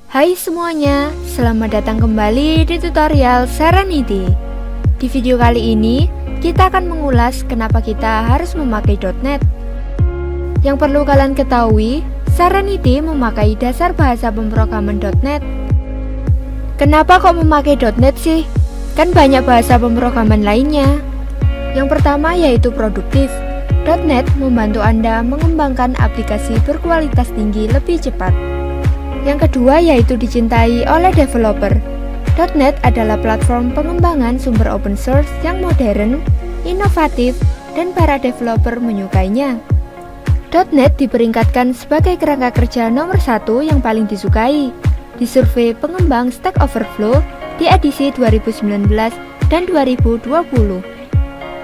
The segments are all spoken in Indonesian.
Hai semuanya, selamat datang kembali di tutorial Serenity. Di video kali ini, kita akan mengulas kenapa kita harus memakai .NET. Yang perlu kalian ketahui, Serenity memakai dasar bahasa pemrograman .NET. Kenapa kok memakai .NET sih? Kan banyak bahasa pemrograman lainnya. Yang pertama yaitu produktif. .NET membantu Anda mengembangkan aplikasi berkualitas tinggi lebih cepat. Yang kedua yaitu dicintai oleh developer. .NET adalah platform pengembangan sumber open source yang modern, inovatif, dan para developer menyukainya. .NET diperingkatkan sebagai kerangka kerja nomor 1 yang paling disukai di survei pengembang Stack Overflow di edisi 2019 dan 2020.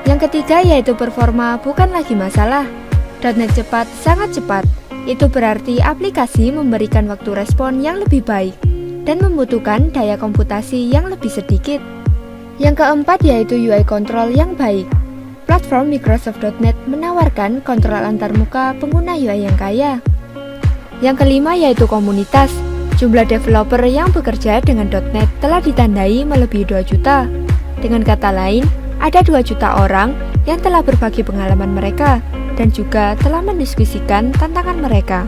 Yang ketiga yaitu performa bukan lagi masalah. .NET cepat, sangat cepat. Itu berarti aplikasi memberikan waktu respon yang lebih baik dan membutuhkan daya komputasi yang lebih sedikit. Yang keempat yaitu UI control yang baik. Platform Microsoft.NET menawarkan kontrol antarmuka pengguna UI yang kaya. Yang kelima yaitu komunitas. Jumlah developer yang bekerja dengan .NET telah ditandai melebihi 2 juta. Dengan kata lain, ada 2 juta orang yang telah berbagi pengalaman mereka dan juga telah mendiskusikan tantangan mereka.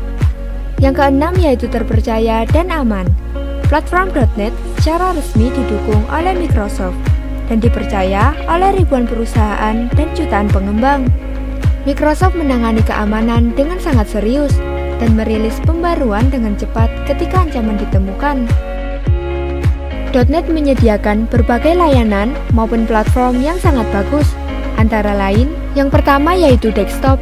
Yang keenam yaitu terpercaya dan aman. Platform .NET secara resmi didukung oleh Microsoft dan dipercaya oleh ribuan perusahaan dan jutaan pengembang. Microsoft menangani keamanan dengan sangat serius dan merilis pembaruan dengan cepat ketika ancaman ditemukan. .NET menyediakan berbagai layanan maupun platform yang sangat bagus. Antara lain, yang pertama yaitu desktop.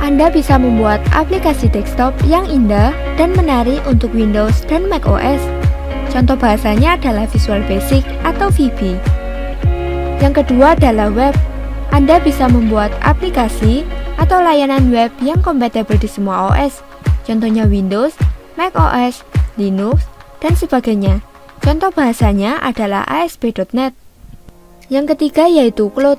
Anda bisa membuat aplikasi desktop yang indah dan menarik untuk Windows dan macOS. Contoh bahasanya adalah Visual Basic atau VB. Yang kedua adalah web. Anda bisa membuat aplikasi atau layanan web yang kompatibel di semua OS. Contohnya Windows, macOS, Linux, dan sebagainya. Contoh bahasanya adalah ASP.NET. Yang ketiga yaitu cloud.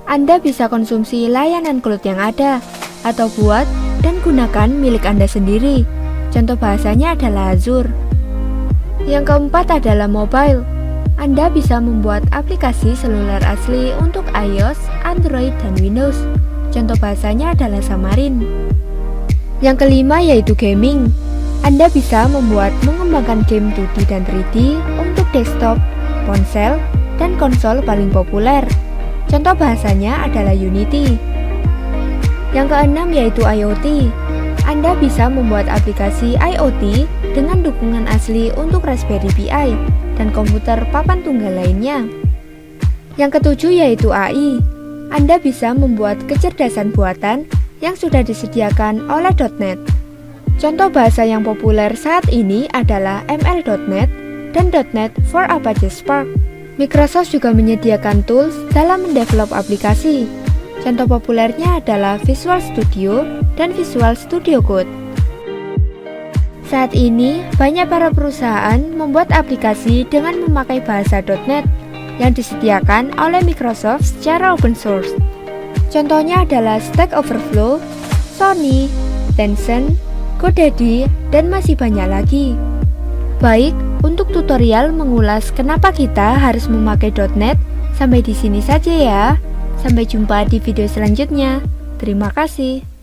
Anda bisa konsumsi layanan cloud yang ada, atau buat dan gunakan milik Anda sendiri. Contoh bahasanya adalah Azure. Yang keempat adalah mobile. Anda bisa membuat aplikasi seluler asli untuk iOS, Android, dan Windows. Contoh bahasanya adalah Xamarin. Yang kelima yaitu gaming. Anda bisa mengembangkan game 2D dan 3D untuk desktop, ponsel, dan konsol paling populer. Contoh bahasanya adalah Unity. Yang keenam yaitu IoT. Anda bisa membuat aplikasi IoT dengan dukungan asli untuk Raspberry Pi dan komputer papan tunggal lainnya. Yang ketujuh yaitu AI. Anda bisa membuat kecerdasan buatan yang sudah disediakan oleh .NET. Contoh bahasa yang populer saat ini adalah ML.NET dan .NET for Apache Spark. Microsoft juga menyediakan tools dalam mendevelop aplikasi. Contoh populernya adalah Visual Studio dan Visual Studio Code. Saat ini, banyak para perusahaan membuat aplikasi dengan memakai bahasa .NET yang disediakan oleh Microsoft secara open source. Contohnya adalah Stack Overflow, Sony, Tencent, GoDaddy, dan masih banyak lagi. Baik, untuk tutorial mengulas kenapa kita harus memakai .NET, sampai di sini saja ya. Sampai jumpa di video selanjutnya. Terima kasih.